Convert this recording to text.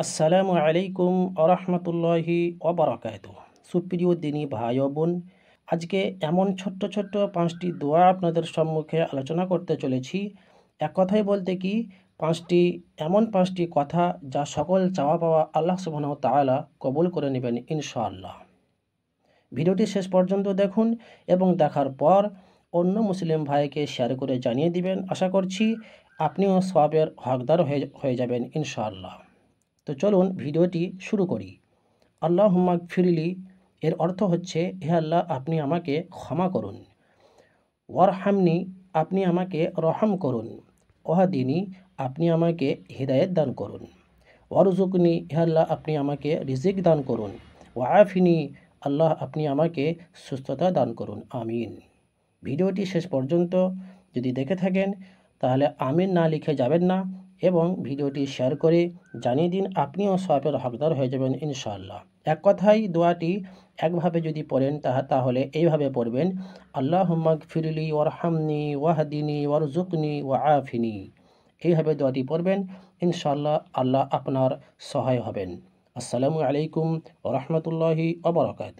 আসসালামু আলাইকুম আরহামতুল্লাহি ওবারাকাতুহ। সুপ্রিয় দিনী ভাই ও বোন, আজকে এমন ছোট্ট ছোট্ট 5টি দোয়া আপনাদের সম্মুখে আলোচনা করতে চলেছি। এক কথায় বলতে কি, এমন পাঁচটি কথা যা সকল চাওয়া পাওয়া আল্লাহ সুবহানাহু ওয়া তাআলা কবুল করে নেবেন ইনশাআল্লাহ। ভিডিওটি শেষ পর্যন্ত দেখুন এবং দেখার পর অন্য মুসলিম ভাইকে শেয়ার করে জানিয়ে দিবেন। আশা করছি আপনিও সওয়াবের হকদার হয়ে যাবেন ইনশাআল্লাহ। তো চলুন ভিডিওটি শুরু করি। আল্লাহুম্মা গফিরলি এর অর্থ হচ্ছে, হে আল্লাহ আপনি আমাকে ক্ষমা করুন। ওয়ারহামনি আপনি আমাকে রহম করুন। ওয়াহদিনি আপনি আমাকে হিদায়াত দান করুন। ওয়ারজুকনি হে আল্লাহ আপনি আমাকে রিজিক দান করুন। ওয়াআফিনি আল্লাহ আপনি আমাকে সুস্থতা দান করুন, আমিন। ভিডিওটি শেষ পর্যন্ত যদি দেখে থাকেন তাহলে আমিন না লিখে যাবেন না এবং ভিডিওটি শেয়ার করে জানিয়ে দিন, আপনিও সওয়াবের হকদার হয়ে যাবেন ইনশাআল্লাহ। এক কথায় দোয়াটি একভাবে যদি পড়েন তাহলে এইভাবে পড়বেন, আল্লাহুম্মা গফিরলি ওয়ারহামনি ওয়াহদিনি ওয়ারজুকনি ওয়াআফিনি। এইভাবে দোয়াটি পড়বেন, ইনশাআল্লাহ আল্লাহ আপনার সহায় হবেন। আসসালামু আলাইকুম ওয়া রাহমাতুল্লাহি ওয়া বারাকাতুহু।